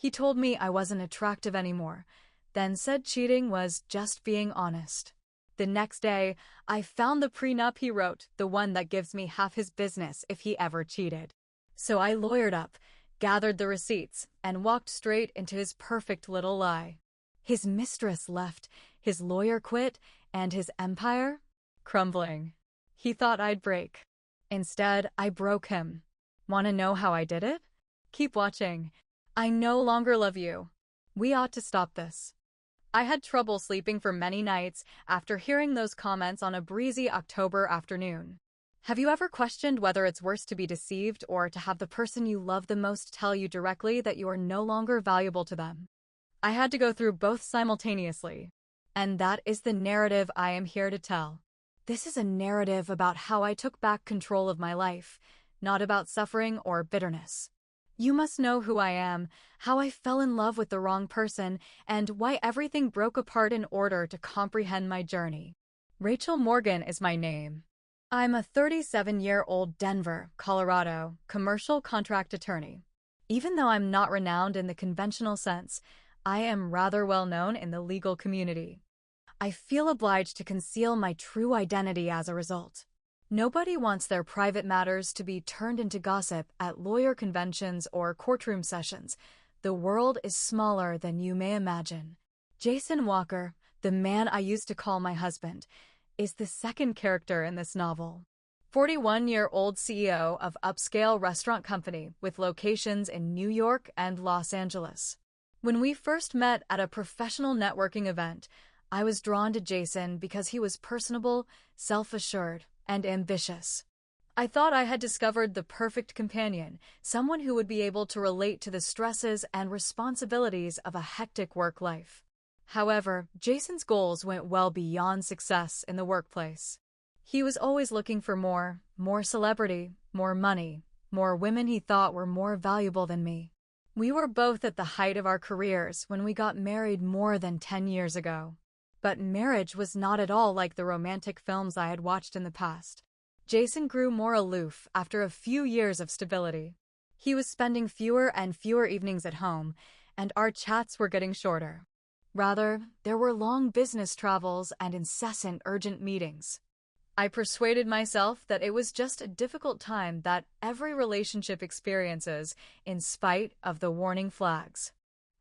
He told me I wasn't attractive anymore, then said cheating was just being honest. The next day, I found the prenup he wrote, the one that gives me half his business if he ever cheated. So I lawyered up, gathered the receipts, and walked straight into his perfect little lie. His mistress left, his lawyer quit, and his empire crumbling. He thought I'd break. Instead, I broke him. Want to know how I did it? Keep watching. I no longer love you. We ought to stop this. I had trouble sleeping for many nights after hearing those comments on a breezy October afternoon. Have you ever questioned whether it's worse to be deceived or to have the person you love the most tell you directly that you are no longer valuable to them? I had to go through both simultaneously. And that is the narrative I am here to tell. This is a narrative about how I took back control of my life, not about suffering or bitterness. You must know who I am, how I fell in love with the wrong person, and why everything broke apart in order to comprehend my journey. Rachel Morgan is my name. I'm a 37-year-old Denver, Colorado, commercial contract attorney. Even though I'm not renowned in the conventional sense, I am rather well known in the legal community. I feel obliged to conceal my true identity as a result. Nobody wants their private matters to be turned into gossip at lawyer conventions or courtroom sessions. The world is smaller than you may imagine. Jason Walker, the man I used to call my husband, is the second character in this novel. 41-year-old CEO of upscale restaurant company with locations in New York and Los Angeles. When we first met at a professional networking event, I was drawn to Jason because he was personable, self-assured, and ambitious. I thought I had discovered the perfect companion, someone who would be able to relate to the stresses and responsibilities of a hectic work life. However, Jason's goals went well beyond success in the workplace. He was always looking for more celebrity, more money, more women he thought were more valuable than me. We were both at the height of our careers when we got married more than 10 years ago. But marriage was not at all like the romantic films I had watched in the past. Jason grew more aloof after a few years of stability. He was spending fewer and fewer evenings at home, and our chats were getting shorter. Rather, there were long business travels and incessant urgent meetings. I persuaded myself that it was just a difficult time that every relationship experiences, in spite of the warning flags.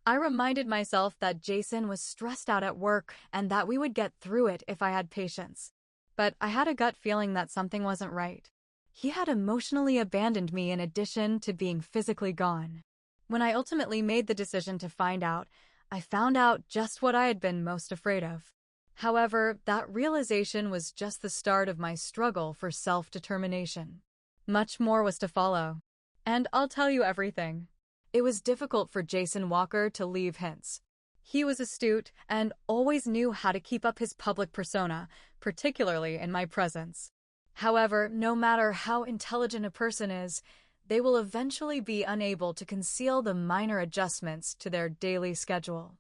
I reminded myself that Jason was stressed out at work and that we would get through it if I had patience. But I had a gut feeling that something wasn't right. He had emotionally abandoned me in addition to being physically gone. When I ultimately made the decision to find out, I found out just what I had been most afraid of. However, that realization was just the start of my struggle for self-determination. Much more was to follow. And I'll tell you everything. It was difficult for Jason Walker to leave hints. He was astute and always knew how to keep up his public persona, particularly in my presence. However, no matter how intelligent a person is, they will eventually be unable to conceal the minor adjustments to their daily schedule.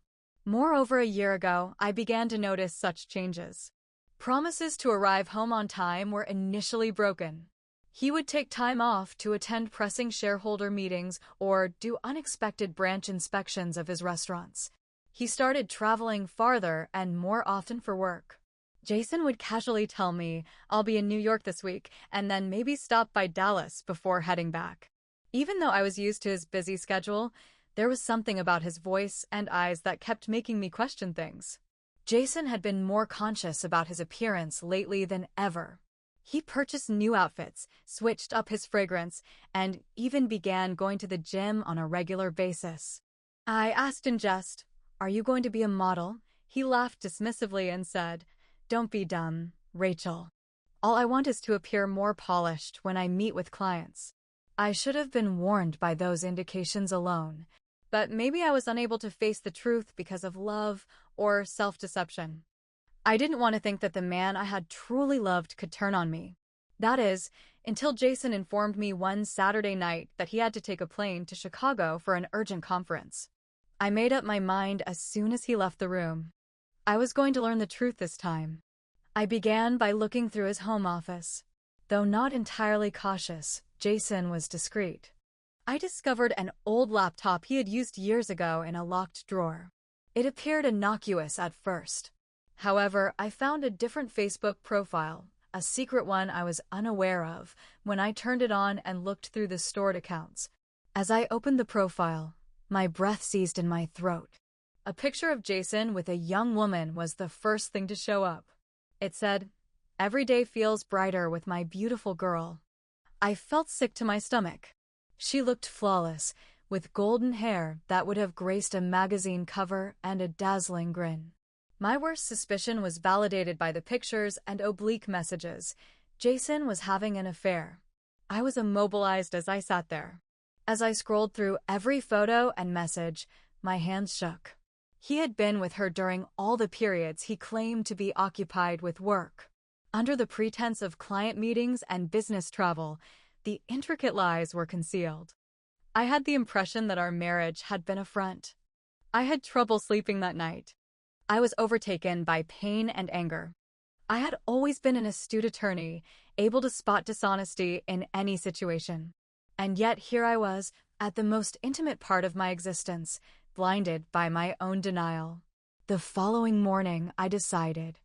More over a year ago, I began to notice such changes. Promises to arrive home on time were initially broken. He would take time off to attend pressing shareholder meetings or do unexpected branch inspections of his restaurants. He started traveling farther and more often for work. Jason would casually tell me, "I'll be in New York this week," and then maybe stop by Dallas before heading back. Even though I was used to his busy schedule, there was something about his voice and eyes that kept making me question things. Jason had been more conscious about his appearance lately than ever. He purchased new outfits, switched up his fragrance, and even began going to the gym on a regular basis. I asked in jest, "Are you going to be a model?" He laughed dismissively and said, "Don't be dumb, Rachel. All I want is to appear more polished when I meet with clients." I should have been warned by those indications alone, but maybe I was unable to face the truth because of love or self-deception. I didn't want to think that the man I had truly loved could turn on me. That is, until Jason informed me one Saturday night that he had to take a plane to Chicago for an urgent conference. I made up my mind as soon as he left the room. I was going to learn the truth this time. I began by looking through his home office. Though not entirely cautious, Jason was discreet. I discovered an old laptop he had used years ago in a locked drawer. It appeared innocuous at first. However, I found a different Facebook profile, a secret one I was unaware of, when I turned it on and looked through the stored accounts. As I opened the profile, my breath seized in my throat. A picture of Jason with a young woman was the first thing to show up. It said, "Every day feels brighter with my beautiful girl." I felt sick to my stomach. She looked flawless, with golden hair that would have graced a magazine cover and a dazzling grin. My worst suspicion was validated by the pictures and oblique messages. Jason was having an affair. I was immobilized as I sat there. As I scrolled through every photo and message, my hands shook. He had been with her during all the periods he claimed to be occupied with work. Under the pretense of client meetings and business travel, the intricate lies were concealed. I had the impression that our marriage had been a front. I had trouble sleeping that night. I was overtaken by pain and anger. I had always been an astute attorney, able to spot dishonesty in any situation. And yet here I was, at the most intimate part of my existence, blinded by my own denial. The following morning, I decided.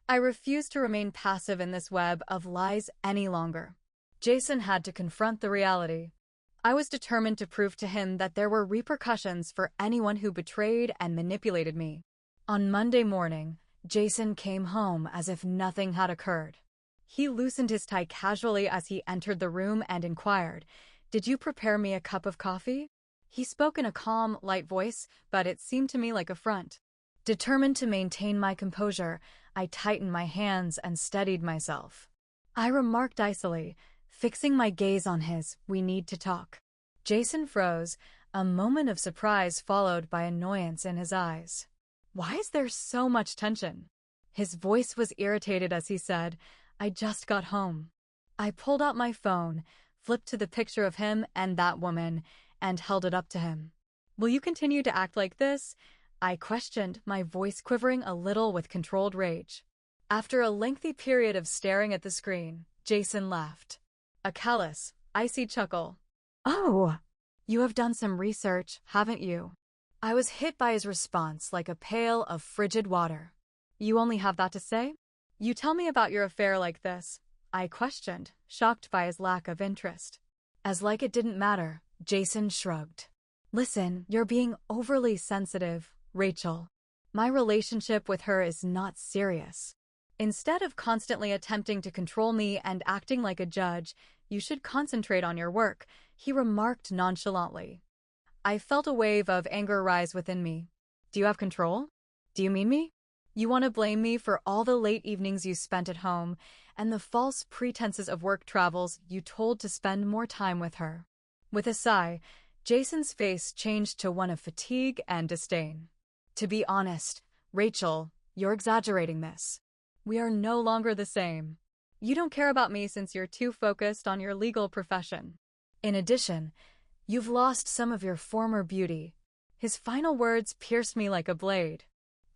I refused to remain passive in this web of lies any longer. Jason had to confront the reality. I was determined to prove to him that there were repercussions for anyone who betrayed and manipulated me. On Monday morning, Jason came home as if nothing had occurred. He loosened his tie casually as he entered the room and inquired, "Did you prepare me a cup of coffee?" He spoke in a calm, light voice, but it seemed to me like a front. Determined to maintain my composure, I tightened my hands and steadied myself. I remarked icily, fixing my gaze on his, "We need to talk." Jason froze, a moment of surprise followed by annoyance in his eyes. "Why is there so much tension?" His voice was irritated as he said, "I just got home." I pulled out my phone, flipped to the picture of him and that woman, and held it up to him. "Will you continue to act like this?" I questioned, my voice quivering a little with controlled rage. After a lengthy period of staring at the screen, Jason laughed. A callous, icy chuckle. "Oh, you have done some research, haven't you?" I was hit by his response like a pail of frigid water. "You only have that to say? You tell me about your affair like this?" I questioned, shocked by his lack of interest. As like it didn't matter, Jason shrugged. "Listen, you're being overly sensitive, Rachel. My relationship with her is not serious. Instead of constantly attempting to control me and acting like a judge, you should concentrate on your work," he remarked nonchalantly. I felt a wave of anger rise within me. "Do you have control? Do you mean me? You want to blame me for all the late evenings you spent at home and the false pretenses of work travels you told to spend more time with her?" With a sigh, Jason's face changed to one of fatigue and disdain. "To be honest, Rachel, you're exaggerating this. We are no longer the same. You don't care about me since you're too focused on your legal profession. In addition, you've lost some of your former beauty." His final words pierced me like a blade.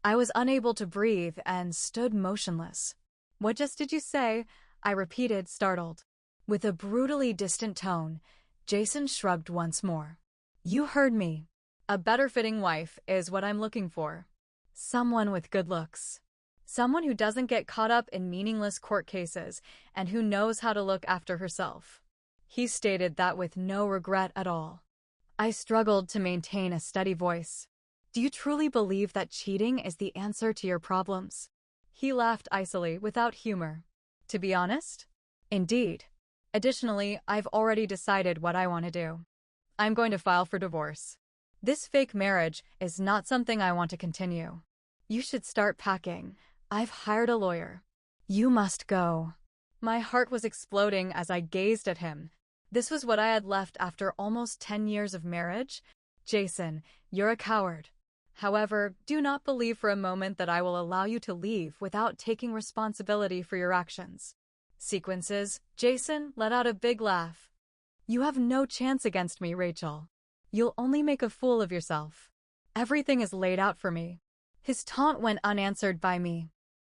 I was unable to breathe and stood motionless. "What just did you say?" I repeated, startled. With a brutally distant tone, Jason shrugged once more. "You heard me. A better-fitting wife is what I'm looking for. Someone with good looks. Someone who doesn't get caught up in meaningless court cases and who knows how to look after herself." He stated that with no regret at all. I struggled to maintain a steady voice. "Do you truly believe that cheating is the answer to your problems?" He laughed icily, without humor. "To be honest? Indeed. Additionally, I've already decided what I want to do. I'm going to file for divorce. This fake marriage is not something I want to continue. You should start packing. I've hired a lawyer. You must go." My heart was exploding as I gazed at him. This was what I had left after almost 10 years of marriage? "Jason, you're a coward. However, do not believe for a moment that I will allow you to leave without taking responsibility for your actions." Sequences, Jason let out a big laugh. "You have no chance against me, Rachel. You'll only make a fool of yourself. Everything is laid out for me." His taunt went unanswered by me.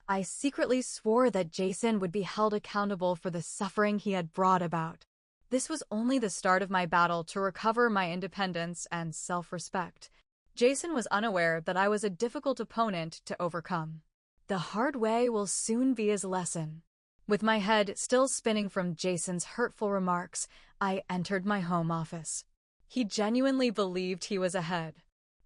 I secretly swore that Jason would be held accountable for the suffering he had brought about. This was only the start of my battle to recover my independence and self-respect. Jason was unaware that I was a difficult opponent to overcome. The hard way will soon be his lesson. With my head still spinning from Jason's hurtful remarks, I entered my home office. He genuinely believed he was ahead.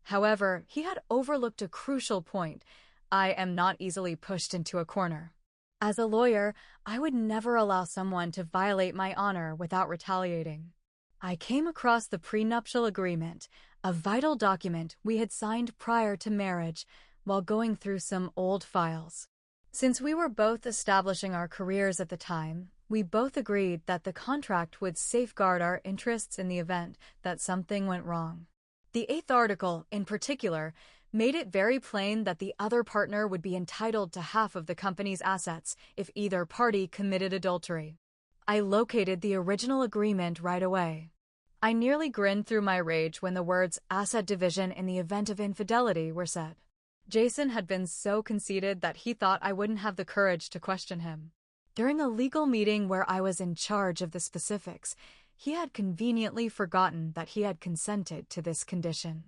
However, he had overlooked a crucial point. I am not easily pushed into a corner. As a lawyer, I would never allow someone to violate my honor without retaliating. I came across the prenuptial agreement, a vital document we had signed prior to marriage, while going through some old files. Since we were both establishing our careers at the time, we both agreed that the contract would safeguard our interests in the event that something went wrong. The 8th article, in particular, made it very plain that the other partner would be entitled to half of the company's assets if either party committed adultery. I located the original agreement right away. I nearly grinned through my rage when the words asset division in the event of infidelity were said. Jason had been so conceited that he thought I wouldn't have the courage to question him. During a legal meeting where I was in charge of the specifics, he had conveniently forgotten that he had consented to this condition.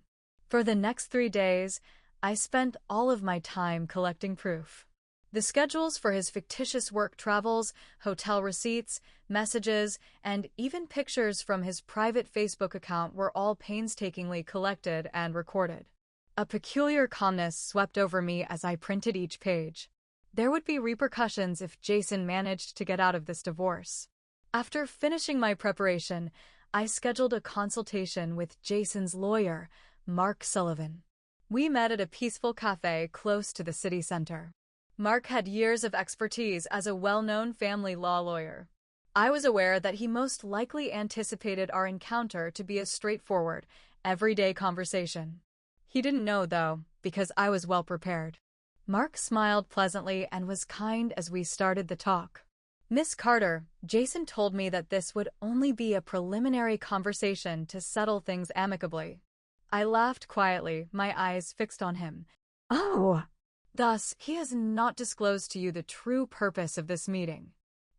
For the next 3 days, I spent all of my time collecting proof. The schedules for his fictitious work travels, hotel receipts, messages, and even pictures from his private Facebook account were all painstakingly collected and recorded. A peculiar calmness swept over me as I printed each page. There would be repercussions if Jason managed to get out of this divorce. After finishing my preparation, I scheduled a consultation with Jason's lawyer, Mark Sullivan. We met at a peaceful cafe close to the city center. Mark had years of expertise as a well-known family law lawyer. I was aware that he most likely anticipated our encounter to be a straightforward, everyday conversation. He didn't know, though, because I was well prepared. Mark smiled pleasantly and was kind as we started the talk. "Miss Carter, Jason told me that this would only be a preliminary conversation to settle things amicably." I laughed quietly, my eyes fixed on him. "Oh!" "Thus, he has not disclosed to you the true purpose of this meeting."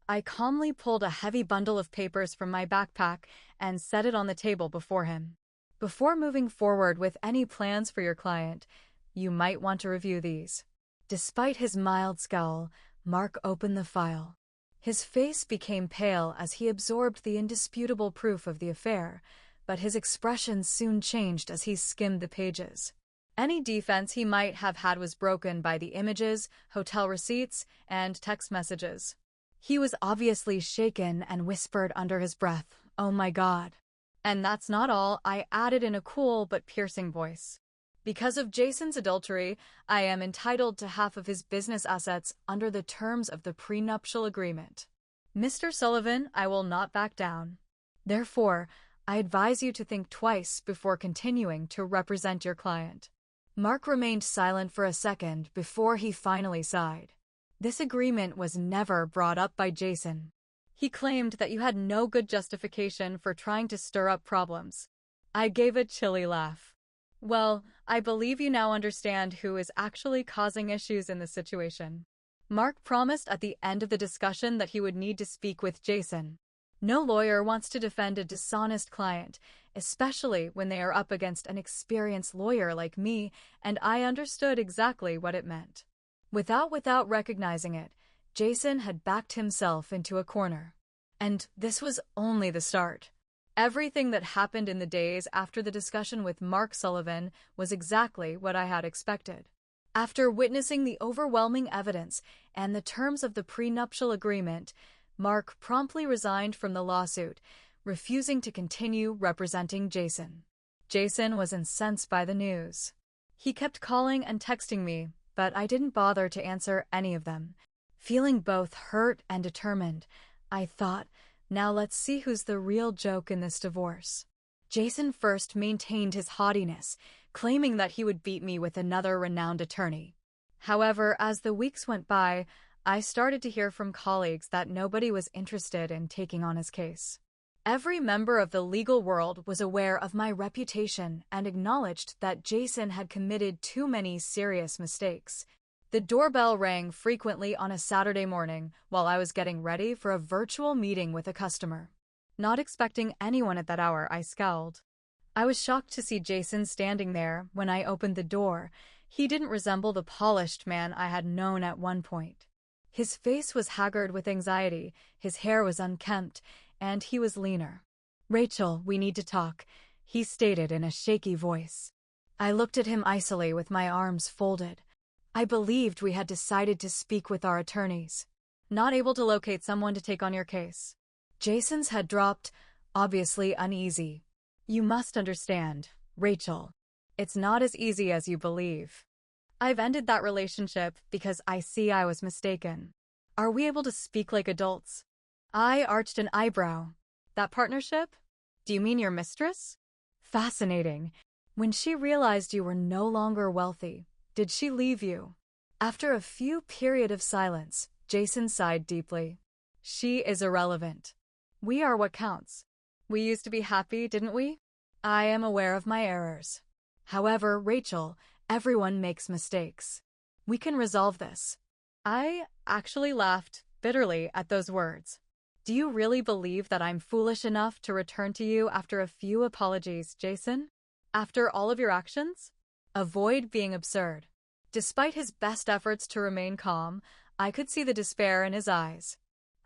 I calmly pulled a heavy bundle of papers from my backpack and set it on the table before him. "Before moving forward with any plans for your client, you might want to review these." Despite his mild scowl, Mark opened the file. His face became pale as he absorbed the indisputable proof of the affair, but his expression soon changed as he skimmed the pages. Any defense he might have had was broken by the images, hotel receipts, and text messages. He was obviously shaken and whispered under his breath, "Oh my God." "And that's not all," I added in a cool but piercing voice. "Because of Jason's adultery, I am entitled to half of his business assets under the terms of the prenuptial agreement. Mr. Sullivan, I will not back down. Therefore, I advise you to think twice before continuing to represent your client." Mark remained silent for a second before he finally sighed. "This agreement was never brought up by Jason. He claimed that you had no good justification for trying to stir up problems." I gave a chilly laugh. "Well, I believe you now understand who is actually causing issues in this situation." Mark promised at the end of the discussion that he would need to speak with Jason. No lawyer wants to defend a dishonest client, especially when they are up against an experienced lawyer like me, and I understood exactly what it meant. Without recognizing it, Jason had backed himself into a corner. And this was only the start. Everything that happened in the days after the discussion with Mark Sullivan was exactly what I had expected. After witnessing the overwhelming evidence and the terms of the prenuptial agreement, Mark promptly resigned from the lawsuit, refusing to continue representing Jason. Jason was incensed by the news. He kept calling and texting me, but I didn't bother to answer any of them. Feeling both hurt and determined, I thought, now let's see who's the real joke in this divorce. Jason first maintained his haughtiness, claiming that he would beat me with another renowned attorney. However, as the weeks went by, I started to hear from colleagues that nobody was interested in taking on his case. Every member of the legal world was aware of my reputation and acknowledged that Jason had committed too many serious mistakes. The doorbell rang frequently on a Saturday morning while I was getting ready for a virtual meeting with a customer. Not expecting anyone at that hour, I scowled. I was shocked to see Jason standing there when I opened the door. He didn't resemble the polished man I had known at one point. His face was haggard with anxiety, his hair was unkempt, and he was leaner. "Rachel, we need to talk," he stated in a shaky voice. I looked at him icily with my arms folded. I believed we had decided to speak with our attorneys. "Not able to locate someone to take on your case." Jason's head dropped, obviously uneasy. "You must understand, Rachel. It's not as easy as you believe. I've ended that relationship because I see I was mistaken. Are we able to speak like adults?" I arched an eyebrow. "That partnership? Do you mean your mistress?" "Fascinating. When she realized you were no longer wealthy, did she leave you?" After a few period of silence, Jason sighed deeply. "She is irrelevant. We are what counts. We used to be happy, didn't we? I am aware of my errors. However, Rachel, everyone makes mistakes. We can resolve this." I actually laughed bitterly at those words. "Do you really believe that I'm foolish enough to return to you after a few apologies, Jason? After all of your actions?" Avoid being absurd. Despite his best efforts to remain calm, I could see the despair in his eyes.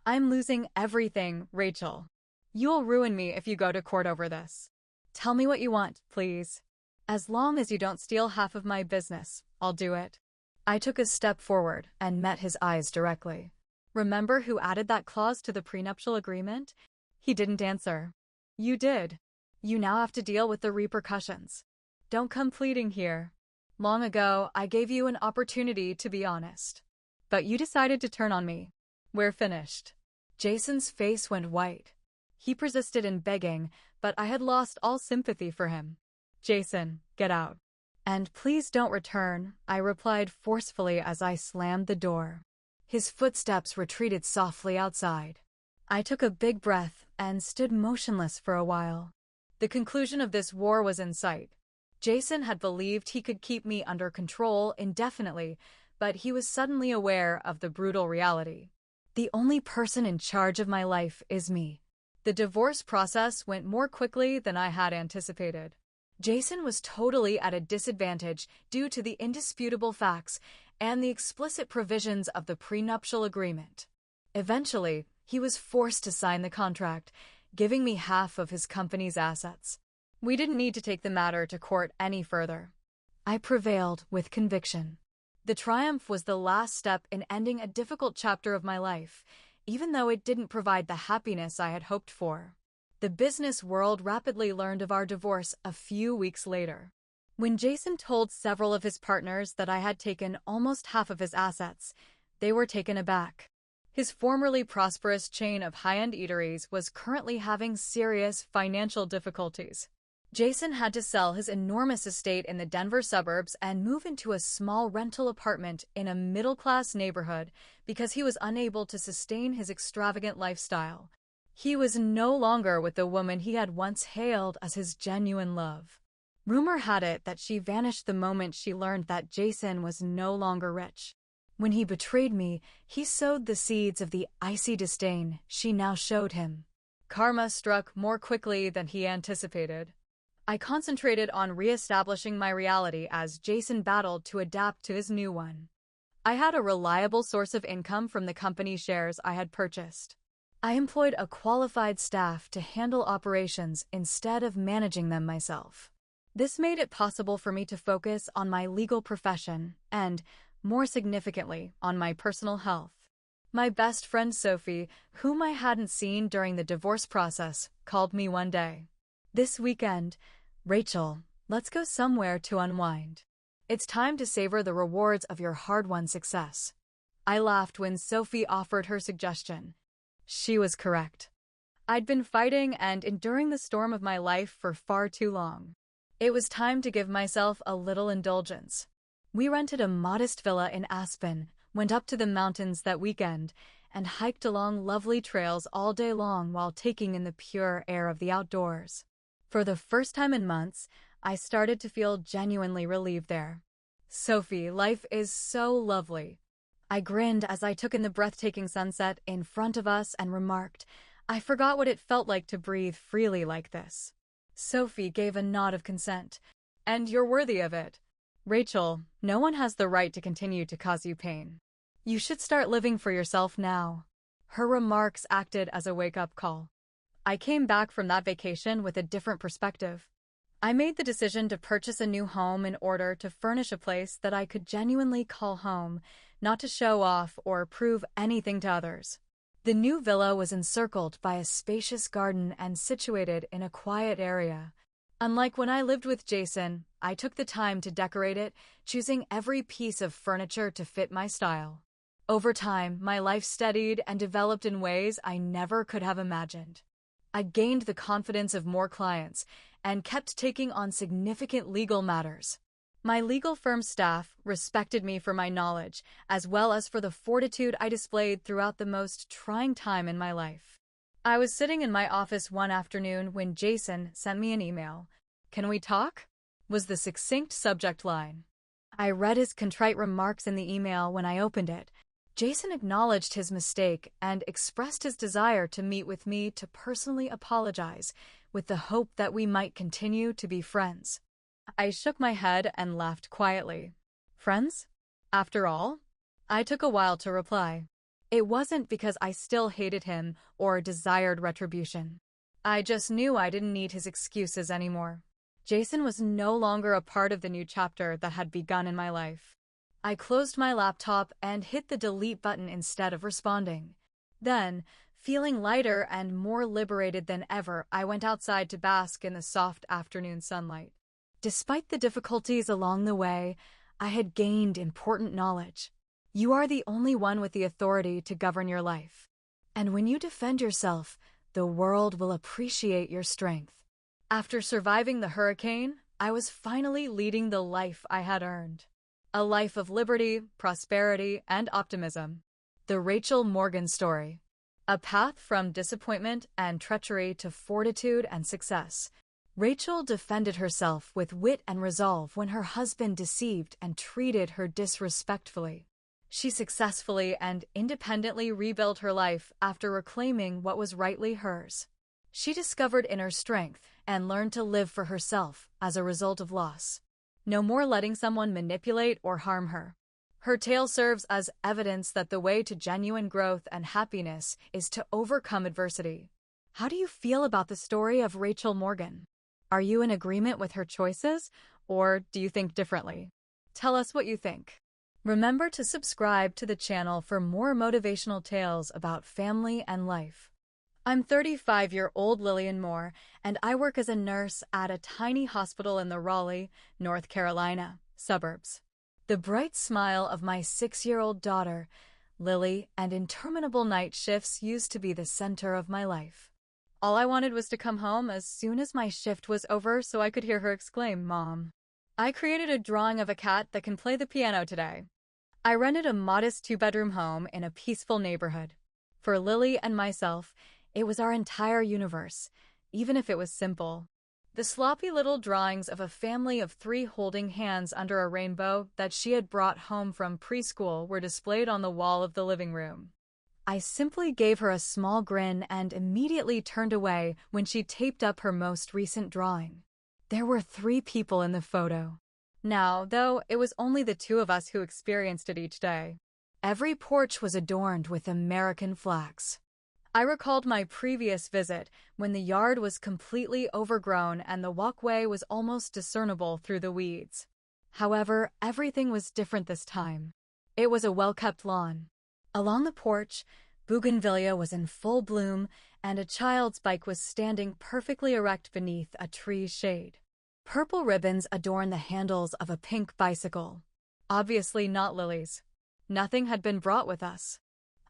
"I'm losing everything, Rachel. You'll ruin me if you go to court over this. Tell me what you want, please. As long as you don't steal half of my business, I'll do it." I took a step forward and met his eyes directly. "Remember who added that clause to the prenuptial agreement?" He didn't answer. "You did. You now have to deal with the repercussions. Don't come pleading here. Long ago, I gave you an opportunity to be honest. But you decided to turn on me. We're finished." Jason's face went white. He persisted in begging, but I had lost all sympathy for him. "Jason, get out. And please don't return," I replied forcefully as I slammed the door. His footsteps retreated softly outside. I took a big breath and stood motionless for a while. The conclusion of this war was in sight. Jason had believed he could keep me under control indefinitely, but he was suddenly aware of the brutal reality. The only person in charge of my life is me. The divorce process went more quickly than I had anticipated. Jason was totally at a disadvantage due to the indisputable facts and the explicit provisions of the prenuptial agreement. Eventually, he was forced to sign the contract, giving me half of his company's assets. We didn't need to take the matter to court any further. I prevailed with conviction. The triumph was the last step in ending a difficult chapter of my life, even though it didn't provide the happiness I had hoped for. The business world rapidly learned of our divorce a few weeks later. When Jason told several of his partners that I had taken almost half of his assets, they were taken aback. His formerly prosperous chain of high-end eateries was currently having serious financial difficulties. Jason had to sell his enormous estate in the Denver suburbs and move into a small rental apartment in a middle-class neighborhood because he was unable to sustain his extravagant lifestyle. He was no longer with the woman he had once hailed as his genuine love. Rumor had it that she vanished the moment she learned that Jason was no longer rich. When he betrayed me, he sowed the seeds of the icy disdain she now showed him. Karma struck more quickly than he anticipated. I concentrated on re-establishing my reality as Jason battled to adapt to his new one. I had a reliable source of income from the company shares I had purchased. I employed a qualified staff to handle operations instead of managing them myself. This made it possible for me to focus on my legal profession and, more significantly, on my personal health. My best friend Sophie, whom I hadn't seen during the divorce process, called me one day. "This weekend, Rachel, let's go somewhere to unwind. It's time to savor the rewards of your hard-won success." I laughed when Sophie offered her suggestion. She was correct. I'd been fighting and enduring the storm of my life for far too long. It was time to give myself a little indulgence. We rented a modest villa in Aspen, went up to the mountains that weekend, and hiked along lovely trails all day long while taking in the pure air of the outdoors. For the first time in months, I started to feel genuinely relieved there. "Sophie, life is so lovely." I grinned as I took in the breathtaking sunset in front of us and remarked, I forgot what it felt like to breathe freely like this. Sophie gave a nod of consent. And you're worthy of it. Rachel, no one has the right to continue to cause you pain. You should start living for yourself now. Her remarks acted as a wake-up call. I came back from that vacation with a different perspective. I made the decision to purchase a new home in order to furnish a place that I could genuinely call home, not to show off or prove anything to others. The new villa was encircled by a spacious garden and situated in a quiet area. Unlike when I lived with Jason, I took the time to decorate it, choosing every piece of furniture to fit my style. Over time, my life steadied and developed in ways I never could have imagined. I gained the confidence of more clients and kept taking on significant legal matters. My legal firm staff respected me for my knowledge, as well as for the fortitude I displayed throughout the most trying time in my life. I was sitting in my office one afternoon when Jason sent me an email. "Can we talk?" was the succinct subject line. I read his contrite remarks in the email when I opened it. Jason acknowledged his mistake and expressed his desire to meet with me to personally apologize, with the hope that we might continue to be friends. I shook my head and laughed quietly. Friends? After all? I took a while to reply. It wasn't because I still hated him or desired retribution. I just knew I didn't need his excuses anymore. Jason was no longer a part of the new chapter that had begun in my life. I closed my laptop and hit the delete button instead of responding. Then, feeling lighter and more liberated than ever, I went outside to bask in the soft afternoon sunlight. Despite the difficulties along the way, I had gained important knowledge. You are the only one with the authority to govern your life. And when you defend yourself, the world will appreciate your strength. After surviving the hurricane, I was finally leading the life I had earned. A life of liberty, prosperity, and optimism. The Rachel Morgan story. A path from disappointment and treachery to fortitude and success. Rachel defended herself with wit and resolve when her husband deceived and treated her disrespectfully. She successfully and independently rebuilt her life after reclaiming what was rightly hers. She discovered inner strength and learned to live for herself as a result of loss. No more letting someone manipulate or harm her. Her tale serves as evidence that the way to genuine growth and happiness is to overcome adversity. How do you feel about the story of Rachel Morgan? Are you in agreement with her choices, or do you think differently? Tell us what you think. Remember to subscribe to the channel for more motivational tales about family and life. I'm 35-year-old Lillian Moore, and I work as a nurse at a tiny hospital in the Raleigh, North Carolina, suburbs. The bright smile of my 6-year-old daughter, Lily, and interminable night shifts used to be the center of my life. All I wanted was to come home as soon as my shift was over so I could hear her exclaim, "Mom." I created a drawing of a cat that can play the piano today. I rented a modest 2-bedroom home in a peaceful neighborhood. For Lily and myself, it was our entire universe, even if it was simple. The sloppy little drawings of a family of 3 holding hands under a rainbow that she had brought home from preschool were displayed on the wall of the living room. I simply gave her a small grin and immediately turned away when she taped up her most recent drawing. There were 3 people in the photo. Now, though, it was only the 2 of us who experienced it each day. Every porch was adorned with American flags. I recalled my previous visit when the yard was completely overgrown and the walkway was almost discernible through the weeds. However, everything was different this time. It was a well-kept lawn. Along the porch, bougainvillea was in full bloom and a child's bike was standing perfectly erect beneath a tree's shade. Purple ribbons adorned the handles of a pink bicycle. Obviously not Lily's. Nothing had been brought with us.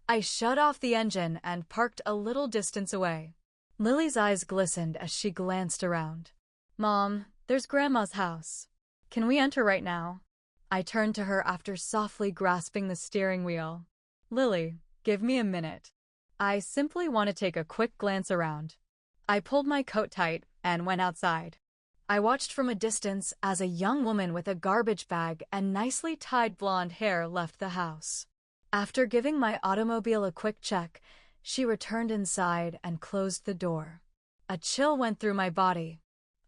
I shut off the engine and parked a little distance away. Lily's eyes glistened as she glanced around. "Mom, there's Grandma's house. Can we enter right now?" I turned to her after softly grasping the steering wheel. "Lily, give me a minute. I simply want to take a quick glance around." I pulled my coat tight and went outside. I watched from a distance as a young woman with a garbage bag and nicely tied blonde hair left the house. After giving my automobile a quick check, She returned inside and closed the door. A chill went through my body.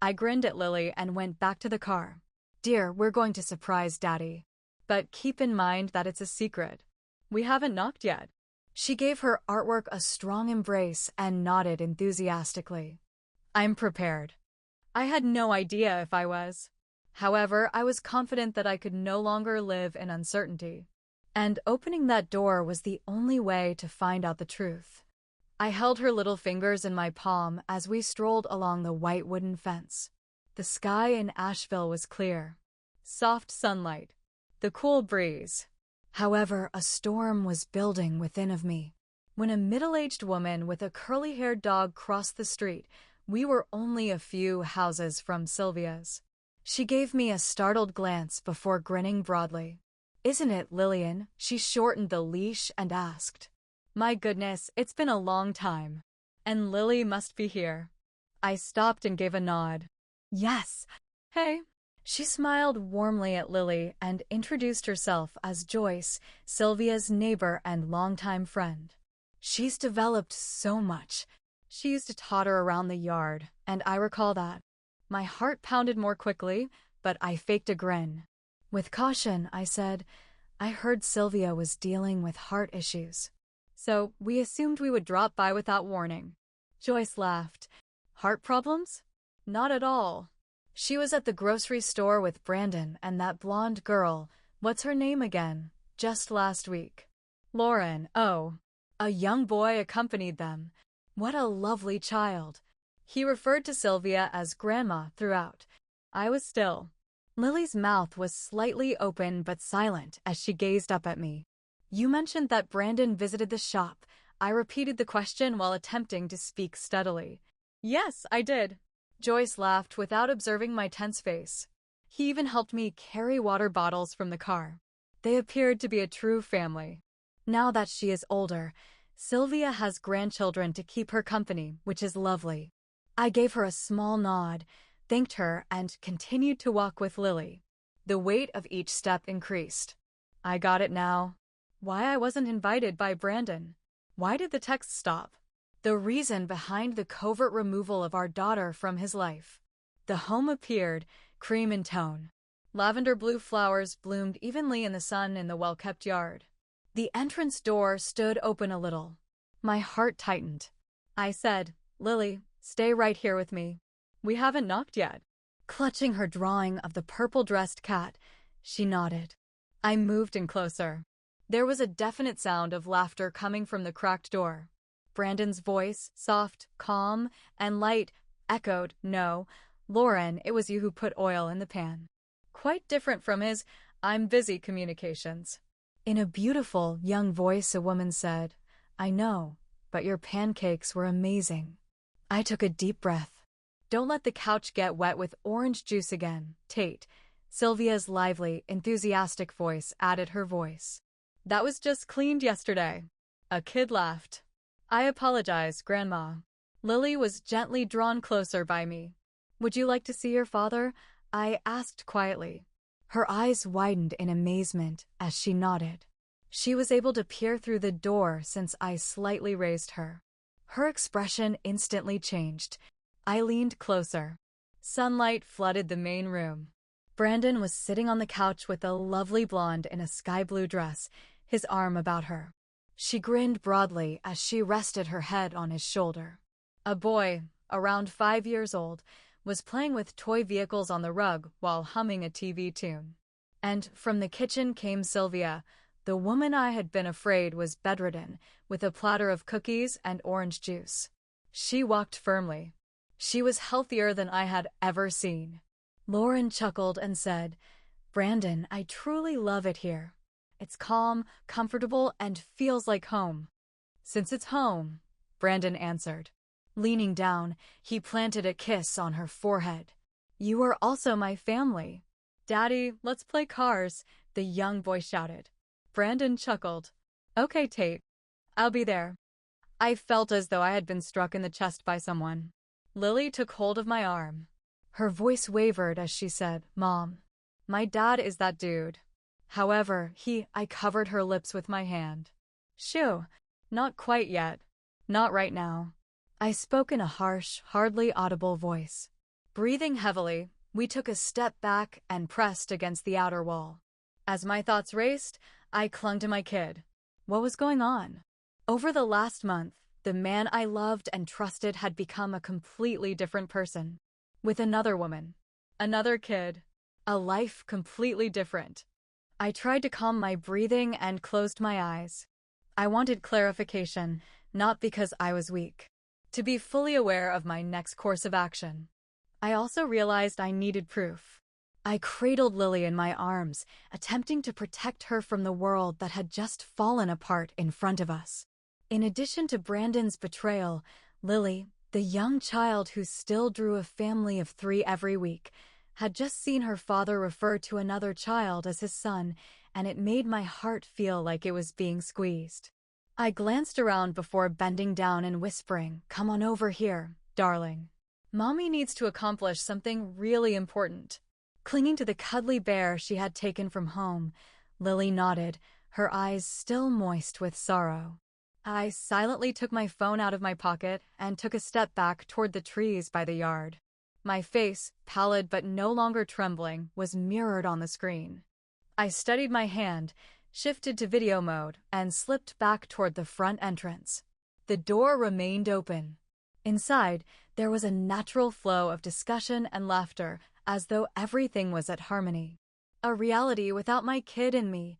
I grinned at Lily and went back to the car. Dear, we're going to surprise Daddy. But keep in mind that it's a secret. We haven't knocked yet. She gave her artwork a strong embrace and nodded enthusiastically. I'm prepared. I had no idea if I was. However, I was confident that I could no longer live in uncertainty. And opening that door was the only way to find out the truth. I held her little fingers in my palm as we strolled along the white wooden fence. The sky in Asheville was clear. Soft sunlight. The cool breeze. However, a storm was building within of me. When a middle-aged woman with a curly-haired dog crossed the street, we were only a few houses from Sylvia's. She gave me a startled glance before grinning broadly. Isn't it, Lillian? She shortened the leash and asked. My goodness, it's been a long time. And Lily must be here. I stopped and gave a nod. Yes. Hey. She smiled warmly at Lily and introduced herself as Joyce, Sylvia's neighbor and longtime friend. She's developed so much. She used to totter around the yard, and I recall that. My heart pounded more quickly, but I faked a grin. With caution, I said, I heard Sylvia was dealing with heart issues. So we assumed we would drop by without warning. Joyce laughed. Heart problems? Not at all. She was at the grocery store with Brandon and that blonde girl, what's her name again, just last week. Lauren, oh. A young boy accompanied them. What a lovely child. He referred to Sylvia as Grandma throughout. I was still. Lily's mouth was slightly open but silent as she gazed up at me. You mentioned that Brandon visited the shop. I repeated the question while attempting to speak steadily. Yes, I did. Joyce laughed without observing my tense face. He even helped me carry water bottles from the car. They appeared to be a true family. Now that she is older, Sylvia has grandchildren to keep her company, which is lovely. I gave her a small nod, thanked her, and continued to walk with Lily. The weight of each step increased. I got it now. Why I wasn't invited by Brandon. Why did the text stop? The reason behind the covert removal of our daughter from his life. The home appeared, cream in tone. Lavender blue flowers bloomed evenly in the sun in the well-kept yard. The entrance door stood open a little. My heart tightened. I said, Lily, stay right here with me. We haven't knocked yet. Clutching her drawing of the purple-dressed cat, she nodded. I moved in closer. There was a definite sound of laughter coming from the cracked door. Brandon's voice, soft, calm, and light, echoed, No, Lauren, it was you who put oil in the pan. Quite different from his, I'm busy communications. In a beautiful, young voice, a woman said, I know, but your pancakes were amazing. I took a deep breath. Don't let the couch get wet with orange juice again, Tate. Sylvia's lively, enthusiastic voice added her voice. That was just cleaned yesterday. A kid laughed. I apologize, Grandma. Lily was gently drawn closer by me. Would you like to see your father? I asked quietly. Her eyes widened in amazement as she nodded. She was able to peer through the door since I slightly raised her. Her expression instantly changed. I leaned closer. Sunlight flooded the main room. Brandon was sitting on the couch with a lovely blonde in a sky-blue dress, his arm about her. She grinned broadly as she rested her head on his shoulder. A boy, around 5 years old, was playing with toy vehicles on the rug while humming a TV tune. And from the kitchen came Sylvia. The woman I had been afraid was bedridden, with a platter of cookies and orange juice. She walked firmly. She was healthier than I had ever seen. Lauren chuckled and said, Brandon, I truly love it here. It's calm, comfortable, and feels like home. Since it's home, Brandon answered. Leaning down, he planted a kiss on her forehead. You are also my family. Daddy, let's play cars, the young boy shouted. Brandon chuckled. Okay, Tate. I'll be there. I felt as though I had been struck in the chest by someone. Lily took hold of my arm. Her voice wavered as she said, Mom, my dad is that dude. However, I covered her lips with my hand. Shoo, not quite yet. Not right now. I spoke in a harsh, hardly audible voice. Breathing heavily, we took a step back and pressed against the outer wall. As my thoughts raced, I clung to my kid. What was going on? Over the last month, the man I loved and trusted had become a completely different person. With another woman. Another kid. A life completely different. I tried to calm my breathing and closed my eyes. I wanted clarification, not because I was weak. To be fully aware of my next course of action. I also realized I needed proof. I cradled Lily in my arms, attempting to protect her from the world that had just fallen apart in front of us. In addition to Brandon's betrayal, Lily, the young child who still drew a family of 3 every week, had just seen her father refer to another child as his son, and it made my heart feel like it was being squeezed. I glanced around before bending down and whispering, "Come on over here, darling. Mommy needs to accomplish something really important." Clinging to the cuddly bear she had taken from home, Lily nodded, her eyes still moist with sorrow. I silently took my phone out of my pocket and took a step back toward the trees by the yard. My face, pallid but no longer trembling, was mirrored on the screen. I steadied my hand, shifted to video mode, and slipped back toward the front entrance. The door remained open. Inside, there was a natural flow of discussion and laughter, as though everything was at harmony. A reality without my kid in me.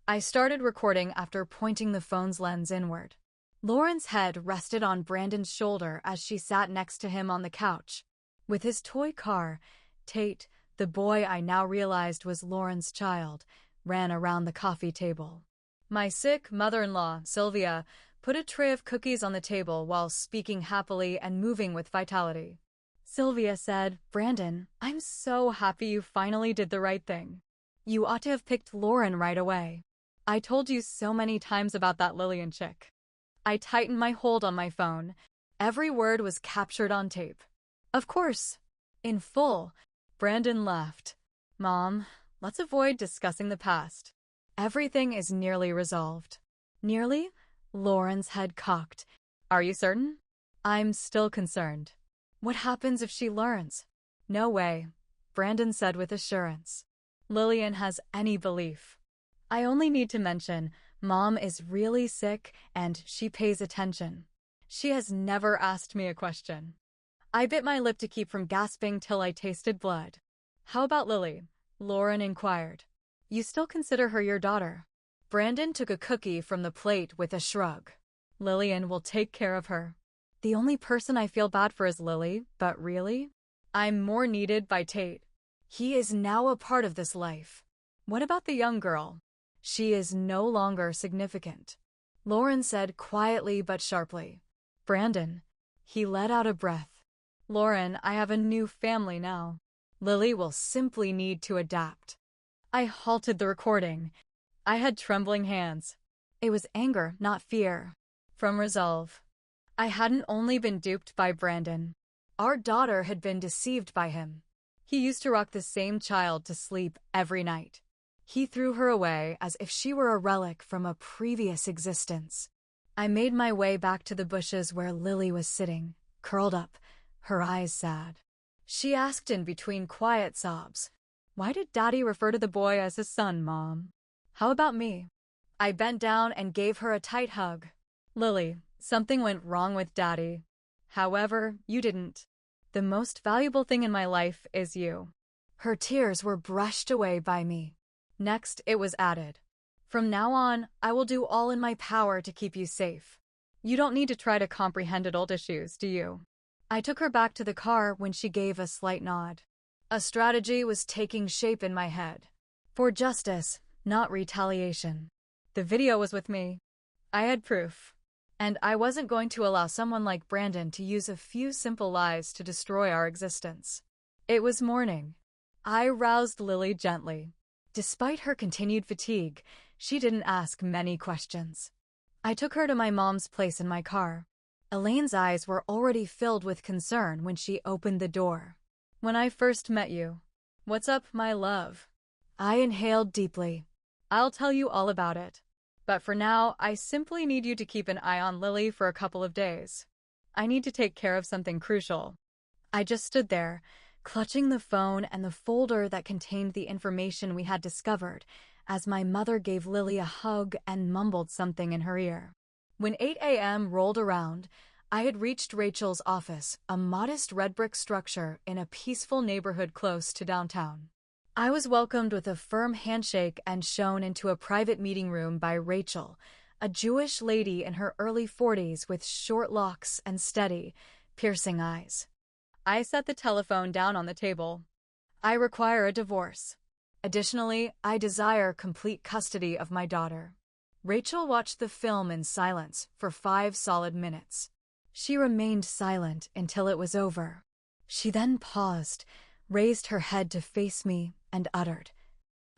I started recording after pointing the phone's lens inward. Lauren's head rested on Brandon's shoulder as she sat next to him on the couch. With his toy car, Tate, the boy I now realized was Lauren's child, ran around the coffee table. My sick mother-in-law, Sylvia, put a tray of cookies on the table while speaking happily and moving with vitality. Sylvia said, "Brandon, I'm so happy you finally did the right thing. You ought to have picked Lauren right away. I told you so many times about that Lillian chick." I tightened my hold on my phone. Every word was captured on tape. "Of course." In full. Brandon laughed. "Mom, let's avoid discussing the past. Everything is nearly resolved." "Nearly?" Lauren's head cocked. "Are you certain?" "I'm still concerned." "What happens if she learns?" "No way," Brandon said with assurance. "Lillian has any belief. I only need to mention, Mom is really sick and she pays attention. She has never asked me a question." I bit my lip to keep from gasping till I tasted blood. "How about Lily?" Lauren inquired. "You still consider her your daughter?" Brandon took a cookie from the plate with a shrug. "Lillian will take care of her. The only person I feel bad for is Lily, but really? I'm more needed by Tate. He is now a part of this life. What about the young girl? She is no longer significant." Lauren said quietly but sharply. "Brandon." He let out a breath. "Lauren, I have a new family now. Lily will simply need to adapt." I halted the recording. I had trembling hands. It was anger, not fear. From resolve. I hadn't only been duped by Brandon. Our daughter had been deceived by him. He used to rock the same child to sleep every night. He threw her away as if she were a relic from a previous existence. I made my way back to the bushes where Lily was sitting, curled up, her eyes sad. She asked in between quiet sobs, "Why did Daddy refer to the boy as his son, Mom? How about me?" I bent down and gave her a tight hug. "Lily, something went wrong with Daddy. However, you didn't. The most valuable thing in my life is you." Her tears were brushed away by me. Next, it was added. "From now on, I will do all in my power to keep you safe. You don't need to try to comprehend adult issues, do you?" I took her back to the car when she gave a slight nod. A strategy was taking shape in my head. For justice, not retaliation. The video was with me. I had proof. And I wasn't going to allow someone like Brandon to use a few simple lies to destroy our existence. It was morning. I roused Lily gently. Despite her continued fatigue, she didn't ask many questions. I took her to my mom's place in my car. Elaine's eyes were already filled with concern when she opened the door. "When I first met you. What's up, my love?" I inhaled deeply. "I'll tell you all about it. But for now, I simply need you to keep an eye on Lily for a couple of days. I need to take care of something crucial. I just stood there, clutching the phone and the folder that contained the information we had discovered, as my mother gave Lily a hug and mumbled something in her ear. When 8 a.m. rolled around, I had reached Rachel's office, a modest red brick structure in a peaceful neighborhood close to downtown. I was welcomed with a firm handshake and shown into a private meeting room by Rachel, a Jewish lady in her early 40s with short locks and steady, piercing eyes. I set the telephone down on the table. I require a divorce. Additionally, I desire complete custody of my daughter. Rachel watched the film in silence for 5 solid minutes. She remained silent until it was over. She then paused, raised her head to face me, and uttered,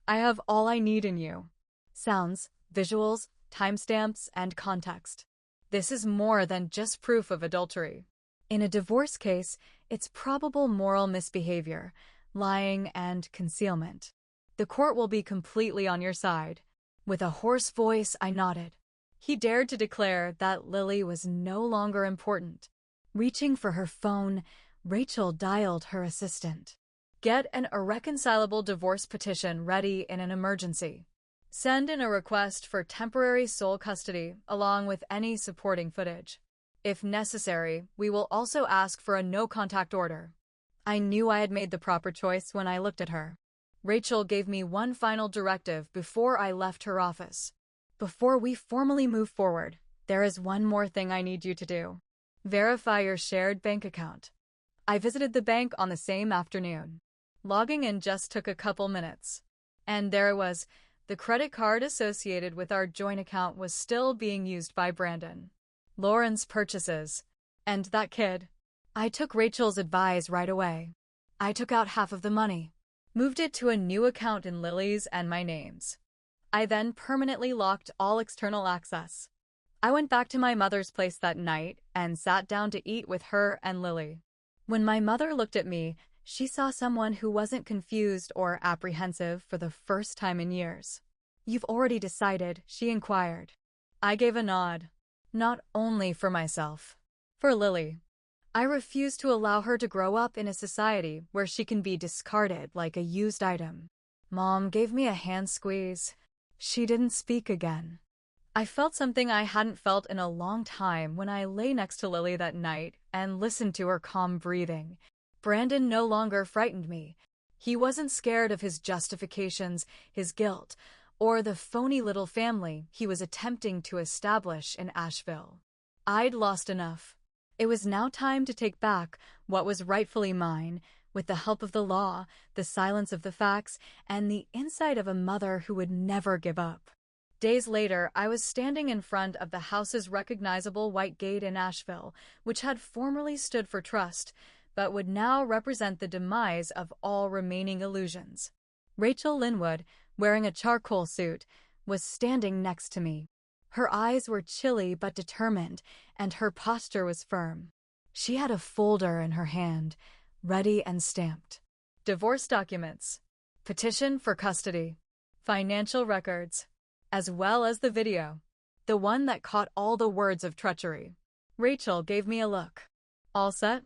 "I have all I need in you." Sounds, visuals, timestamps, and context. This is more than just proof of adultery. In a divorce case, it's probable moral misbehavior, lying, and concealment. The court will be completely on your side. With a hoarse voice, I nodded. He dared to declare that Lily was no longer important. Reaching for her phone, Rachel dialed her assistant. "Get an irreconcilable divorce petition ready in an emergency. Send in a request for temporary sole custody along with any supporting footage. If necessary, we will also ask for a no-contact order." I knew I had made the proper choice when I looked at her. Rachel gave me one final directive before I left her office. "Before we formally move forward, there is one more thing I need you to do. Verify your shared bank account." I visited the bank on the same afternoon. Logging in just took a couple minutes. And there it was. The credit card associated with our joint account was still being used by Brandon. Lauren's purchases. And that kid. I took Rachel's advice right away. I took out half of the money, moved it to a new account in Lily's and my names. I then permanently locked all external access. I went back to my mother's place that night and sat down to eat with her and Lily. When my mother looked at me, she saw someone who wasn't confused or apprehensive for the first time in years. "You've already decided?" she inquired. I gave a nod. Not only for myself. For Lily. I refuse to allow her to grow up in a society where she can be discarded like a used item. Mom gave me a hand squeeze. She didn't speak again. I felt something I hadn't felt in a long time when I lay next to Lily that night and listened to her calm breathing. Brandon no longer frightened me. He wasn't scared of his justifications, his guilt, or the phony little family he was attempting to establish in Asheville. I'd lost enough. It was now time to take back what was rightfully mine, with the help of the law, the silence of the facts, and the insight of a mother who would never give up. Days later, I was standing in front of the house's recognizable white gate in Asheville, which had formerly stood for trust, but would now represent the demise of all remaining illusions. Rachel Linwood, wearing a charcoal suit, was standing next to me. Her eyes were chilly but determined, and her posture was firm. She had a folder in her hand, ready and stamped. Divorce documents, petition for custody, financial records, as well as the video, the one that caught all the words of treachery. Rachel gave me a look. "All set?"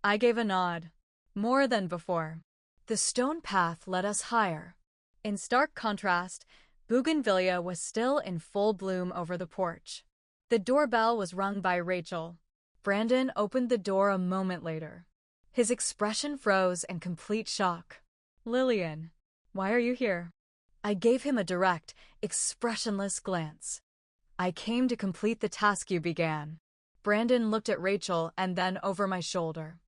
I gave a nod. More than before. The stone path led us higher. In stark contrast, bougainvillea was still in full bloom over the porch. The doorbell was rung by Rachel. Brandon opened the door a moment later. His expression froze in complete shock. "Lillian, why are you here?" I gave him a direct, expressionless glance. "I came to complete the task you began." Brandon looked at Rachel and then over my shoulder.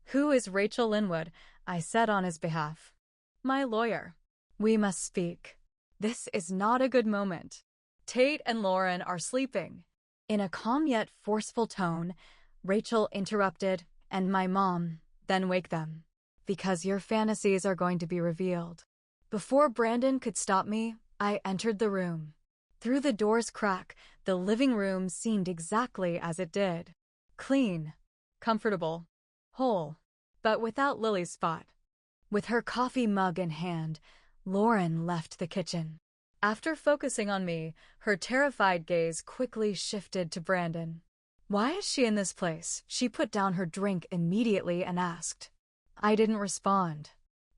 "Who is Rachel Linwood?" I said on his behalf. "My lawyer. We must speak. This is not a good moment. Tate and Lauren are sleeping." In a calm yet forceful tone, Rachel interrupted, "And my mom, then wake them. Because your fantasies are going to be revealed." Before Brandon could stop me, I entered the room. Through the door's crack, the living room seemed exactly as it did. Clean, comfortable, whole, but without Lily's spot. With her coffee mug in hand, Lauren left the kitchen. After focusing on me, her terrified gaze quickly shifted to Brandon. "Why is she in this place?" She put down her drink immediately and asked. I didn't respond.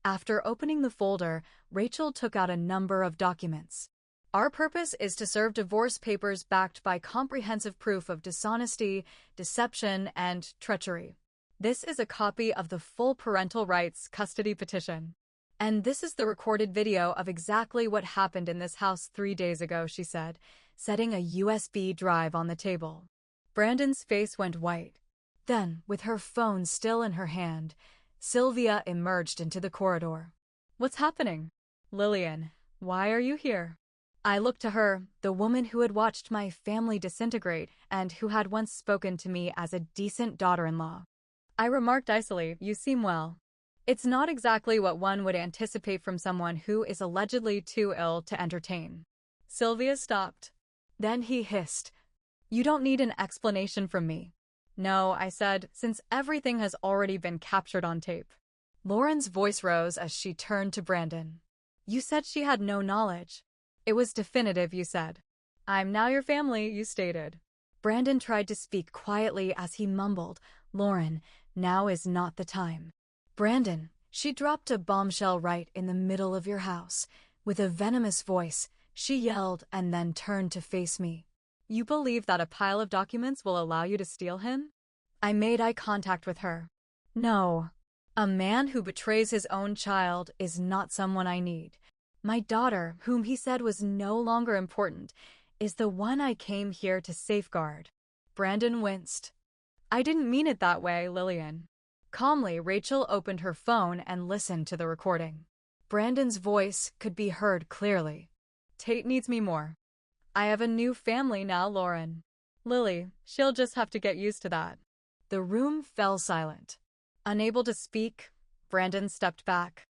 After opening the folder, Rachel took out a number of documents. "Our purpose is to serve divorce papers backed by comprehensive proof of dishonesty, deception, and treachery. This is a copy of the full parental rights custody petition. And this is the recorded video of exactly what happened in this house 3 days ago," she said, setting a USB drive on the table. Brandon's face went white. Then, with her phone still in her hand, Sylvia emerged into the corridor. "What's happening?" "Lillian, why are you here?" I looked to her, the woman who had watched my family disintegrate and who had once spoken to me as a decent daughter-in-law. I remarked icily, "You seem well." It's not exactly what one would anticipate from someone who is allegedly too ill to entertain. Sylvia stopped. Then he hissed, "You don't need an explanation from me." "No," I said, "since everything has already been captured on tape." Lauren's voice rose as she turned to Brandon. "You said she had no knowledge. It was definitive, you said." "I'm now your family," you stated. Brandon tried to speak quietly as he mumbled, "Lauren, now is not the time." "Brandon, she dropped a bombshell right in the middle of your house." With a venomous voice, she yelled and then turned to face me. "You believe that a pile of documents will allow you to steal him?" I made eye contact with her. "No. A man who betrays his own child is not someone I need. My daughter, whom he said was no longer important, is the one I came here to safeguard." Brandon winced. "I didn't mean it that way, Lillian." Calmly, Rachel opened her phone and listened to the recording. Brandon's voice could be heard clearly. "Tate needs me more. I have a new family now, Lauren. Lily, she'll just have to get used to that." The room fell silent. Unable to speak, Brandon stepped back.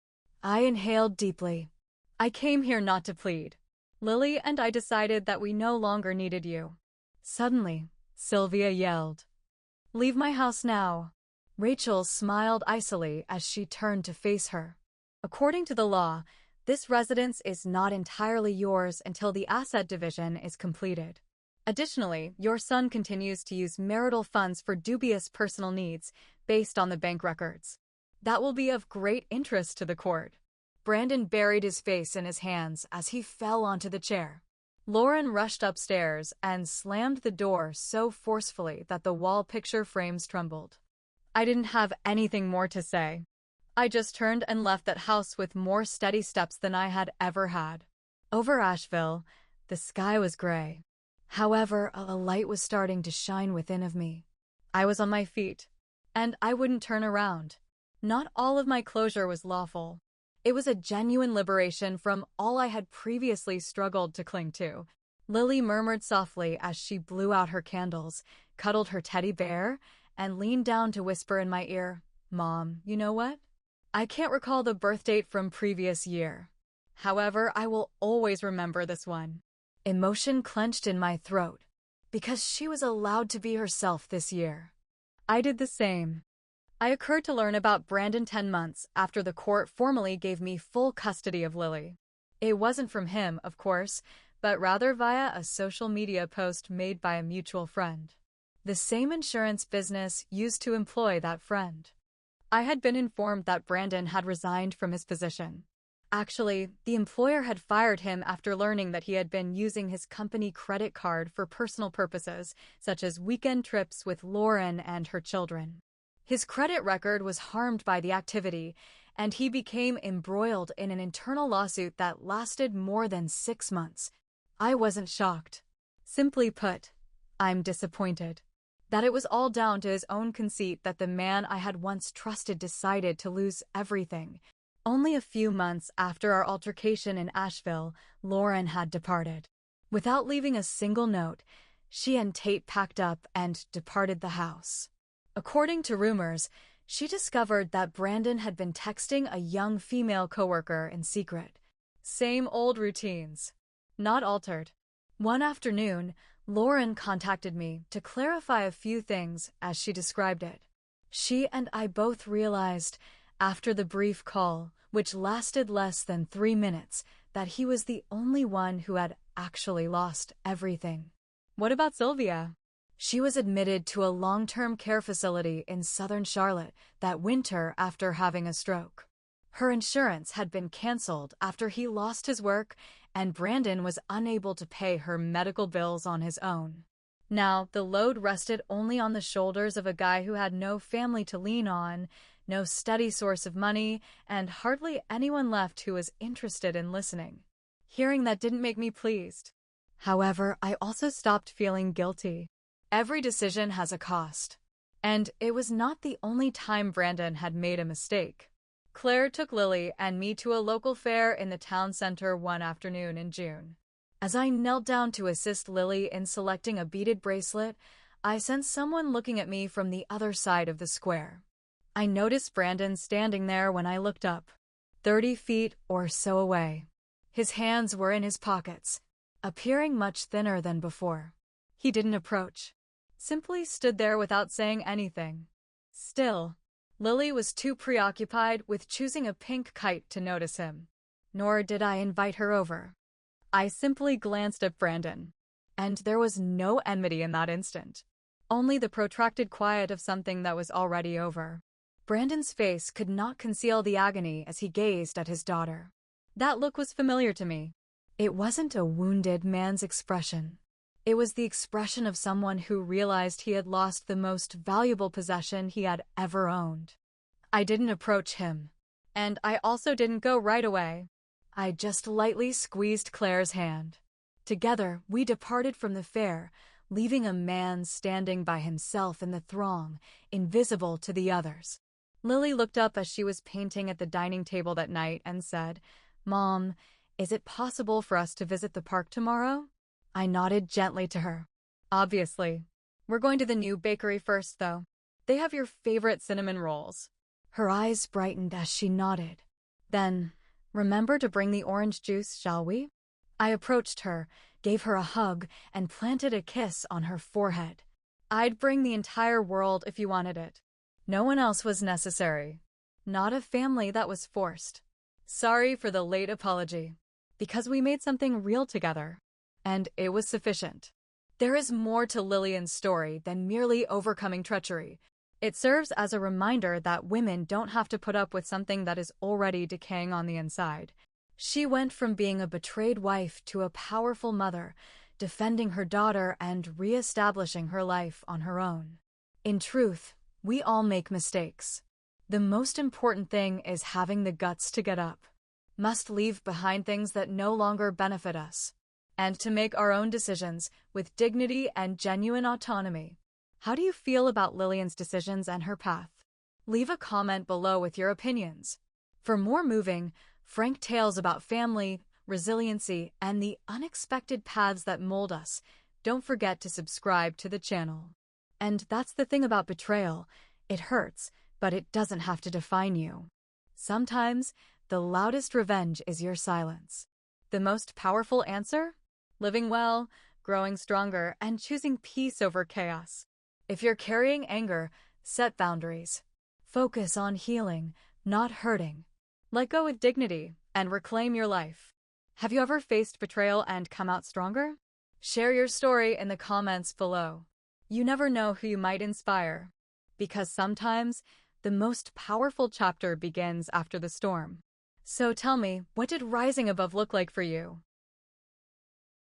I inhaled deeply. "I came here not to plead. Lily and I decided that we no longer needed you." Suddenly, Sylvia yelled, "Leave my house now." Rachel smiled icily as she turned to face her. "According to the law, this residence is not entirely yours until the asset division is completed. Additionally, your son continues to use marital funds for dubious personal needs based on the bank records. That will be of great interest to the court." Brandon buried his face in his hands as he fell onto the chair. Lauren rushed upstairs and slammed the door so forcefully that the wall picture frames trembled. I didn't have anything more to say. I just turned and left that house with more steady steps than I had ever had. Over Asheville, the sky was gray. However, a light was starting to shine within of me. I was on my feet, and I wouldn't turn around. Not all of my closure was lawful. It was a genuine liberation from all I had previously struggled to cling to. Lily murmured softly as she blew out her candles, cuddled her teddy bear, and leaned down to whisper in my ear, "Mom, you know what? I can't recall the birth date from previous year. However, I will always remember this one." Emotion clenched in my throat, because she was allowed to be herself this year. I did the same. I occurred to learn about Brandon 10 months after the court formally gave me full custody of Lily. It wasn't from him, of course, but rather via a social media post made by a mutual friend. The same insurance business used to employ that friend. I had been informed that Brandon had resigned from his position. Actually, the employer had fired him after learning that he had been using his company credit card for personal purposes, such as weekend trips with Lauren and her children. His credit record was harmed by the activity, and he became embroiled in an internal lawsuit that lasted more than 6 months. I wasn't shocked. Simply put, I'm disappointed. That it was all down to his own conceit that the man I had once trusted decided to lose everything. Only a few months after our altercation in Asheville, Lauren had departed. Without leaving a single note, she and Tate packed up and departed the house. According to rumors, she discovered that Brandon had been texting a young female coworker in secret. Same old routines. Not altered. One afternoon, Lauren contacted me to clarify a few things as she described it. She and I both realized, after the brief call, which lasted less than 3 minutes, that he was the only one who had actually lost everything. What about Sylvia? She was admitted to a long-term care facility in southern Charlotte that winter after having a stroke. Her insurance had been canceled after he lost his work, and Brandon was unable to pay her medical bills on his own. Now, the load rested only on the shoulders of a guy who had no family to lean on, no steady source of money, and hardly anyone left who was interested in listening. Hearing that didn't make me pleased. However, I also stopped feeling guilty. Every decision has a cost. And it was not the only time Brandon had made a mistake. Claire took Lily and me to a local fair in the town center one afternoon in June. As I knelt down to assist Lily in selecting a beaded bracelet, I sensed someone looking at me from the other side of the square. I noticed Brandon standing there when I looked up, 30 feet or so away. His hands were in his pockets, appearing much thinner than before. He didn't approach, simply stood there without saying anything. Still, Lily was too preoccupied with choosing a pink kite to notice him. Nor did I invite her over. I simply glanced at Brandon, and there was no enmity in that instant. Only the protracted quiet of something that was already over. Brandon's face could not conceal the agony as he gazed at his daughter. That look was familiar to me. It wasn't a wounded man's expression. It was the expression of someone who realized he had lost the most valuable possession he had ever owned. I didn't approach him, and I also didn't go right away. I just lightly squeezed Claire's hand. Together, we departed from the fair, leaving a man standing by himself in the throng, invisible to the others. Lily looked up as she was painting at the dining table that night and said, "Mom, is it possible for us to visit the park tomorrow?" I nodded gently to her. "Obviously. We're going to the new bakery first, though. They have your favorite cinnamon rolls." Her eyes brightened as she nodded. "Then, remember to bring the orange juice, shall we?" I approached her, gave her a hug, and planted a kiss on her forehead. "I'd bring the entire world if you wanted it. No one else was necessary. Not a family that was forced. Sorry for the late apology. Because we made something real together. And it was sufficient." There is more to Lillian's story than merely overcoming treachery. It serves as a reminder that women don't have to put up with something that is already decaying on the inside. She went from being a betrayed wife to a powerful mother, defending her daughter and re-establishing her life on her own. In truth, we all make mistakes. The most important thing is having the guts to get up. Must leave behind things that no longer benefit us. And to make our own decisions with dignity and genuine autonomy. How do you feel about Lillian's decisions and her path? Leave a comment below with your opinions. For more moving, frank tales about family, resiliency, and the unexpected paths that mold us, don't forget to subscribe to the channel. And that's the thing about betrayal. It hurts, but it doesn't have to define you. Sometimes, the loudest revenge is your silence. The most powerful answer? Living well, growing stronger, and choosing peace over chaos. If you're carrying anger, set boundaries. Focus on healing, not hurting. Let go with dignity and reclaim your life. Have you ever faced betrayal and come out stronger? Share your story in the comments below. You never know who you might inspire. Because sometimes, the most powerful chapter begins after the storm. So tell me, what did rising above look like for you?